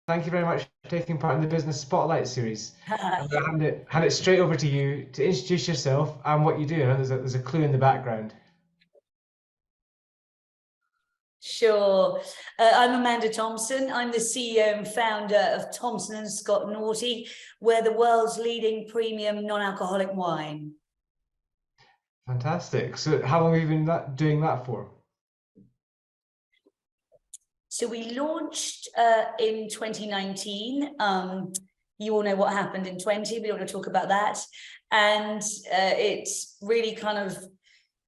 Thank you very much for taking part in the Business Spotlight series. I'm going to hand it straight over to you to introduce yourself and what you do. I know there's a clue in the background. Sure. I'm Amanda Thomson. I'm the CEO and founder of Thomson and Scott Noughty. We're the world's leading premium non-alcoholic wine. Fantastic. So how long have you been doing that for? So we launched in 2019. You all know what happened in 20. We don't want to talk about that. And it's really kind of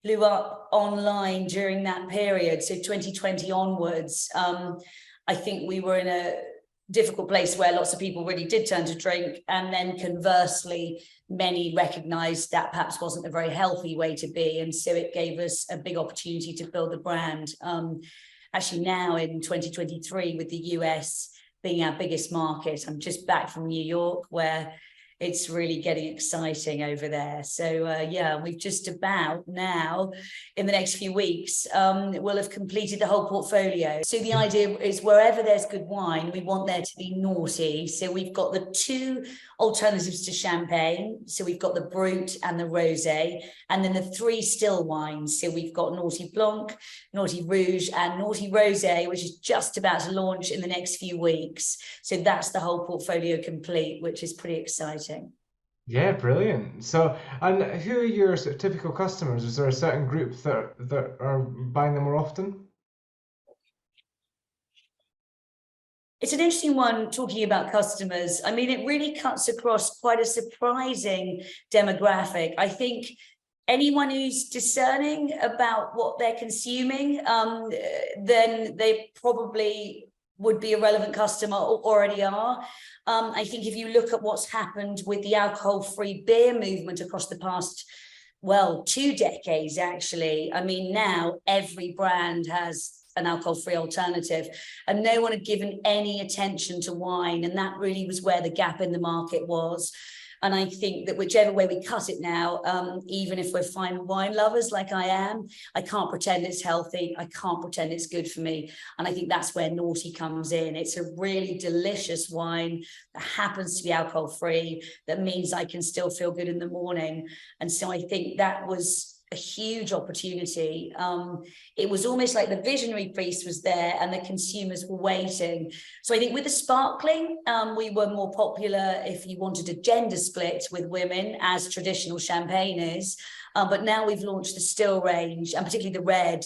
blew up online during that period. So 2020 onwards, I think we were in a difficult place where lots of people really did turn to drink. And then conversely, many recognized that perhaps wasn't a very healthy way to be. And so it gave us a big opportunity to build the brand. Actually now in 2023, with the US being our biggest market, I'm just back from New York, where it's really getting exciting over there. So yeah, we've just about now, in the next few weeks, we'll have completed the whole portfolio. So the idea is wherever there's good wine, we want there to be naughty. So we've got the two alternatives to champagne. So we've got the Brut and the Rosé, and then the three still wines. So we've got Noughty Blanc, Noughty Rouge, and Noughty Rosé, which is just about to launch in the next few weeks. So that's the whole portfolio complete, which is pretty exciting. Yeah, brilliant. So, and who are your sort of typical customers? Is there a certain group that are buying them more often? It's an interesting one talking about customers. I mean, it really cuts across quite a surprising demographic. I think anyone who's discerning about what they're consuming, then they probably would be a relevant customer or already are. I think if you look at what's happened with the alcohol-free beer movement across the past, well, 2 decades, actually. I mean, now every brand has an alcohol-free alternative, and no one had given any attention to wine, and that really was where the gap in the market was. And I think that whichever way we cut it now, even if we're fine wine lovers like I am, I can't pretend it's healthy. I can't pretend it's good for me. And I think that's where Noughty comes in. It's a really delicious wine that happens to be alcohol-free. That means I can still feel good in the morning. And so I think that was a huge opportunity. It was almost like the visionary piece was there and the consumers were waiting. So I think with the sparkling, we were more popular if you wanted a gender split with women, as traditional champagne is. But now we've launched the still range, and particularly the red.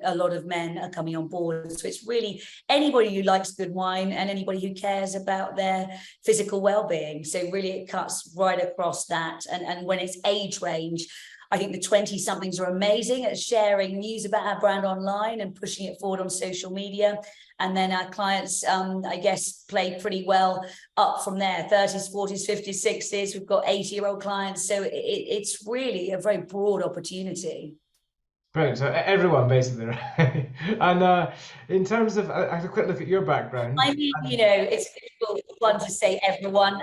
A lot of men are coming on board. So it's really anybody who likes good wine and anybody who cares about their physical well-being. So really it cuts right across that. And when it's age range, I think the 20-somethings are amazing at sharing news about our brand online and pushing it forward on social media. And then our clients, I guess, play pretty well up from there, 30s, 40s, 50s, 60s. We've got 80-year-old clients. So it's really a very broad opportunity. Brilliant. So everyone basically, right? And in terms of, I had a quick look at your background. I mean, you know, it's difficult one to say everyone.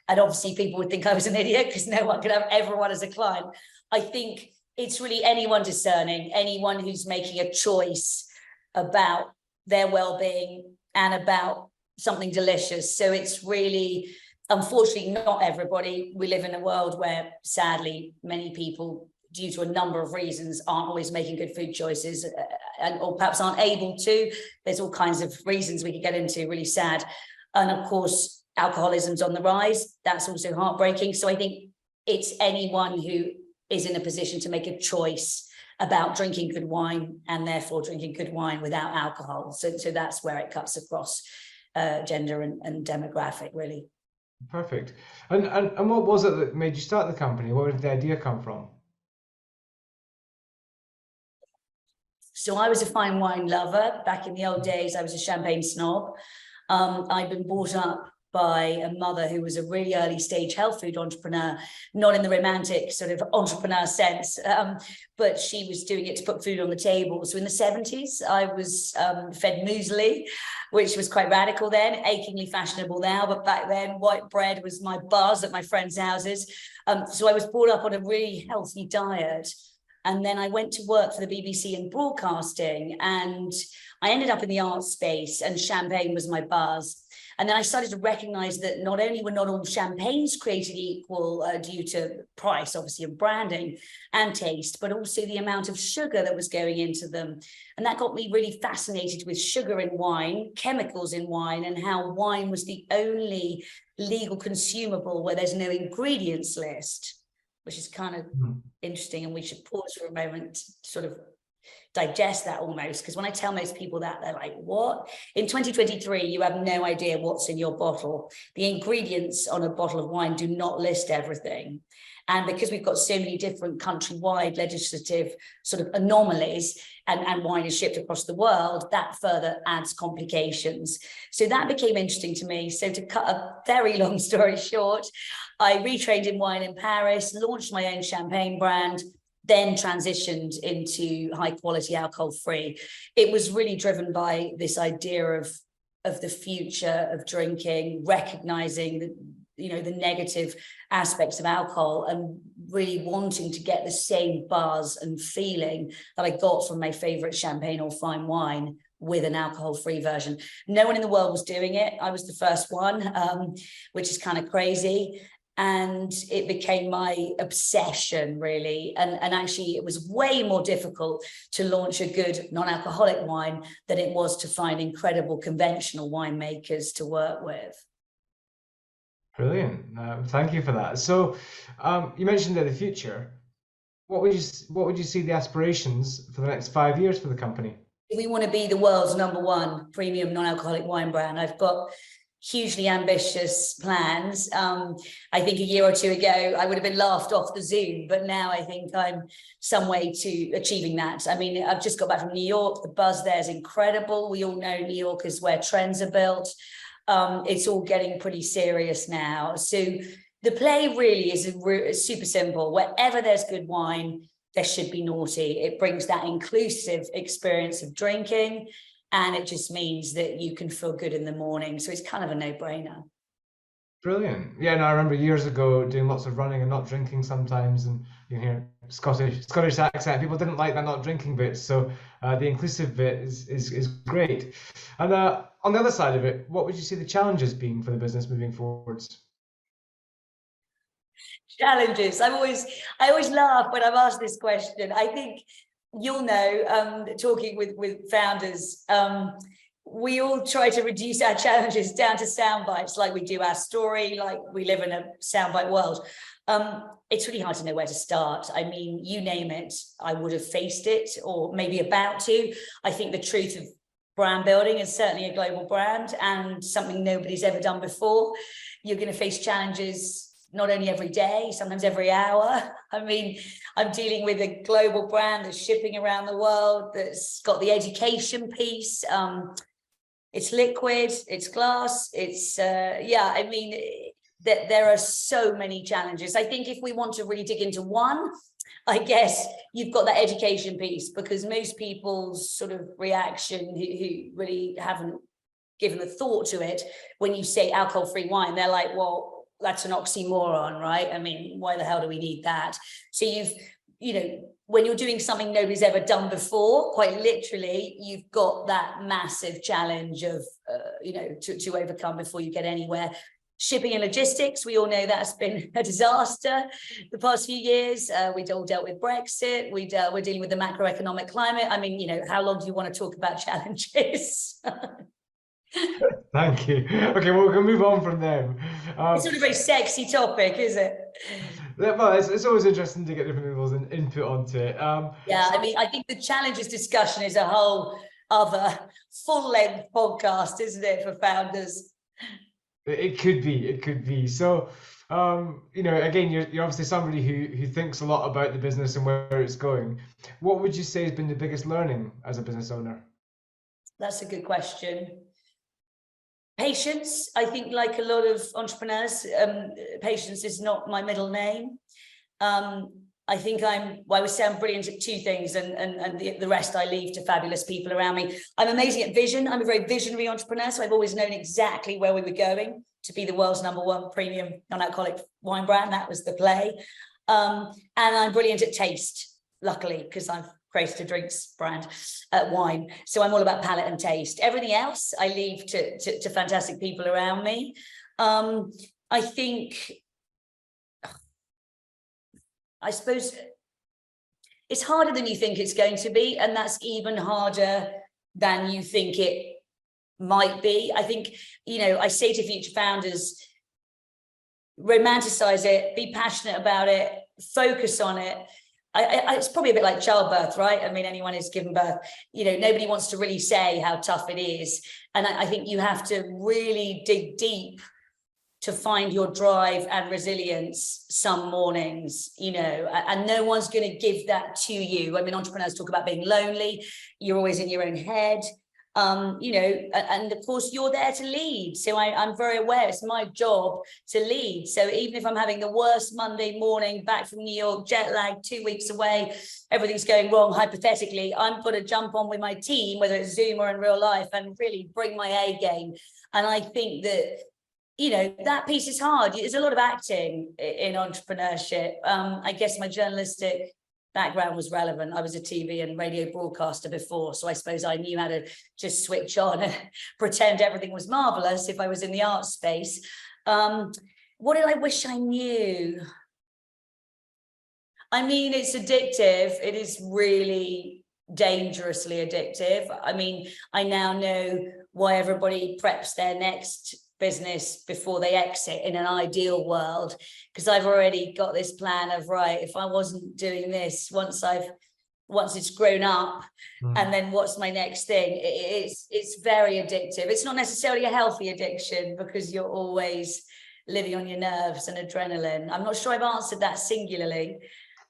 And obviously people would think I was an idiot because no one could have everyone as a client. I think it's really anyone discerning, anyone who's making a choice about their well-being and about something delicious. So it's really, unfortunately, not everybody. We live in a world where, sadly, many people, due to a number of reasons, aren't always making good food choices, or perhaps aren't able to. There's all kinds of reasons we could get into, really sad. And of course, alcoholism's on the rise. That's also heartbreaking. So I think it's anyone who is in a position to make a choice about drinking good wine, and therefore drinking good wine without alcohol. So that's where it cuts across gender and demographic, really. Perfect. And what was it that made you start the company? Where did the idea come from? So I was a fine wine lover. Back in the old days, I was a champagne snob. I'd been brought up by a mother who was a really early stage health food entrepreneur, not in the romantic sort of entrepreneur sense, but she was doing it to put food on the table. So in the 70s, I was fed muesli, which was quite radical then, achingly fashionable now, but back then white bread was my buzz at my friends' houses. So I was brought up on a really healthy diet. And then I went to work for the BBC in broadcasting, and I ended up in the art space, and champagne was my buzz. And then I started to recognize that not only were not all champagnes created equal due to price, obviously, of branding and taste, but also the amount of sugar that was going into them. And that got me really fascinated with sugar in wine, chemicals in wine, and how wine was the only legal consumable where there's no ingredients list, which is kind of interesting. And we should pause for a moment to sort of digest that almost, because when I tell most people that, they're like, what? In 2023, you have no idea what's in your bottle. The ingredients on a bottle of wine do not list everything. And because we've got so many different countrywide legislative sort of anomalies, and wine is shipped across the world, that further adds complications. So that became interesting to me. So to cut a very long story short, I retrained in wine in Paris, launched my own champagne brand, then transitioned into high quality alcohol free. It was really driven by this idea of the future of drinking, recognizing that, you know, the negative aspects of alcohol, and really wanting to get the same buzz and feeling that I got from my favorite champagne or fine wine with an alcohol-free version. No one in the world was doing it. I was the first one, which is kind of crazy. And it became my obsession, really. And actually, it was way more difficult to launch a good non-alcoholic wine than it was to find incredible conventional winemakers to work with. Brilliant. Thank you for that. So, you mentioned that the future. What would you see the aspirations for the next 5 years for the company? We want to be the world's #1 premium non-alcoholic wine brand. I've got hugely ambitious plans. I think a year or two ago, I would have been laughed off the Zoom, but now I think I'm some way to achieving that. I mean, I've just got back from New York. The buzz there is incredible. We all know New York is where trends are built. It's all getting pretty serious now. So the play really is super simple. Wherever there's good wine, there should be Noughty. It brings that inclusive experience of drinking, and it just means that you can feel good in the morning. So it's kind of a no-brainer. Brilliant. Yeah, and I remember years ago doing lots of running and not drinking sometimes, and you hear Scottish accent. People didn't like that not drinking bit, so the inclusive bit is great. And on the other side of it, what would you see the challenges being for the business moving forwards? Challenges. I always laugh when I'm asked this question. I think you'll know, talking with founders, we all try to reduce our challenges down to sound bites, like we do our story, like we live in a soundbite world. It's really hard to know where to start. I mean, you name it, I would have faced it, or maybe about to. I think the truth of brand building is certainly a global brand and something nobody's ever done before. You're going to face challenges not only every day, sometimes every hour. I mean, I'm dealing with a global brand that's shipping around the world, that's got the education piece. It's liquid, it's glass, it's, I mean, there are so many challenges. I think if we want to really dig into one, I guess you've got that education piece, because most people's sort of reaction who really haven't given a thought to it, when you say alcohol-free wine, they're like, well, that's an oxymoron, right? I mean, why the hell do we need that? So when you're doing something nobody's ever done before, quite literally, you've got that massive challenge of, to overcome before you get anywhere. Shipping and logistics, we all know that's been a disaster the past few years. We've all dealt with Brexit. We're dealing with the macroeconomic climate. I mean, how long do you want to talk about challenges? Thank you. Okay, well, we can move on from them. It's not a very sexy topic, is it? Well, it's always interesting to get different people's input onto it. I mean, I think the challenges discussion is a whole other full-length podcast, isn't it, for founders? It could be. So, again, you're obviously somebody who thinks a lot about the business and where it's going. What would you say has been the biggest learning as a business owner? That's a good question. Patience. I think, like a lot of entrepreneurs, patience is not my middle name. I think I would say I'm brilliant at two things, and the rest I leave to fabulous people around me. I'm amazing at vision. I'm a very visionary entrepreneur, so I've always known exactly where we were going to be the world's #1 premium non-alcoholic wine brand. That was the play. And I'm brilliant at taste, luckily, because I've created a drinks brand, wine. So I'm all about palate and taste. Everything else I leave to fantastic people around me. I think, I suppose it's harder than you think it's going to be, and that's even harder than you think it might be. I think, I say to future founders, romanticize it, be passionate about it, focus on it. It's probably a bit like childbirth, right? I mean, anyone who's given birth, nobody wants to really say how tough it is. And I think you have to really dig deep to find your drive and resilience some mornings, and no one's going to give that to you. I mean, entrepreneurs talk about being lonely. You're always in your own head. And of course you're there to lead. So I'm very aware it's my job to lead. So even if I'm having the worst Monday morning back from New York, jet lag, 2 weeks away, everything's going wrong, hypothetically, I'm going to jump on with my team, whether it's Zoom or in real life, and really bring my A game. And I think that, that piece is hard. There's a lot of acting in entrepreneurship. I guess my journalistic background was relevant. I was a TV and radio broadcaster before, so I suppose I knew how to just switch on and pretend everything was marvelous if I was in the art space. What did I wish I knew? I mean, it's addictive. It is really dangerously addictive. I mean, I now know why everybody preps their next business before they exit in an ideal world, because I've already got this plan of, right, if I wasn't doing this once it's grown up, and then what's my next thing? It's very addictive. It's not necessarily a healthy addiction, because you're always living on your nerves and adrenaline. I'm not sure I've answered that singularly.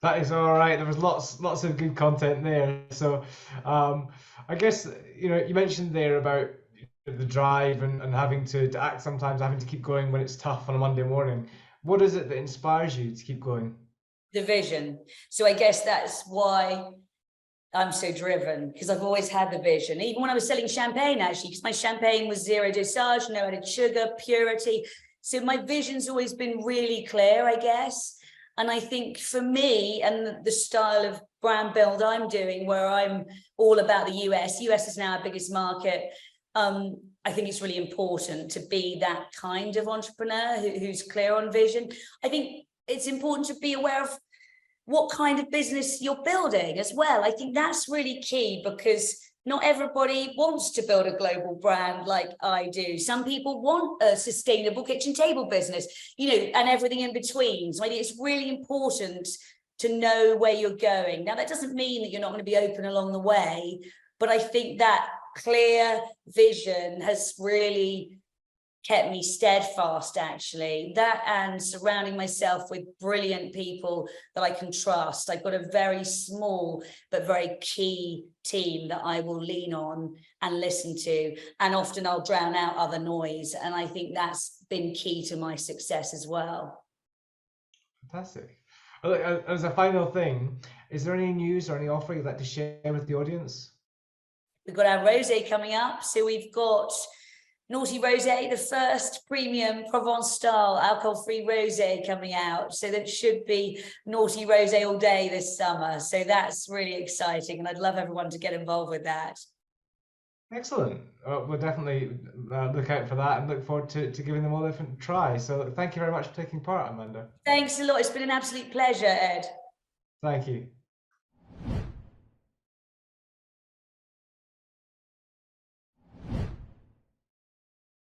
That is all right. There was lots of good content there. So I guess, you mentioned there about the drive and having to act sometimes, having to keep going when it's tough on a Monday morning. What is it that inspires you to keep going? The vision. So I guess that's why I'm so driven, because I've always had the vision. Even when I was selling champagne, actually, because my champagne was zero dosage, no added sugar, purity. So my vision's always been really clear, I guess. And I think for me, and the style of brand build I'm doing, where I'm all about the US is now our biggest market. I think it's really important to be that kind of entrepreneur who's clear on vision. I think it's important to be aware of what kind of business you're building as well. I think that's really key, because not everybody wants to build a global brand like I do. Some people want a sustainable kitchen table business, and everything in between. So I think it's really important to know where you're going. Now, that doesn't mean that you're not going to be open along the way, but I think that clear vision has really kept me steadfast, actually. That, and surrounding myself with brilliant people that I can trust. I've got a very small but very key team that I will lean on and listen to, and often I'll drown out other noise, and I think that's been key to my success as well. Fantastic. As a final thing, is there any news or any offer you'd like to share with the audience? We've got our rosé coming up. So we've got Noughty Rosé, the first premium Provence style alcohol-free rosé coming out. So that should be Noughty Rosé all day this summer. So that's really exciting, and I'd love everyone to get involved with that. Excellent. We'll definitely look out for that and look forward to giving them all a different try. So thank you very much for taking part, Amanda. Thanks a lot. It's been an absolute pleasure, Ed. Thank you.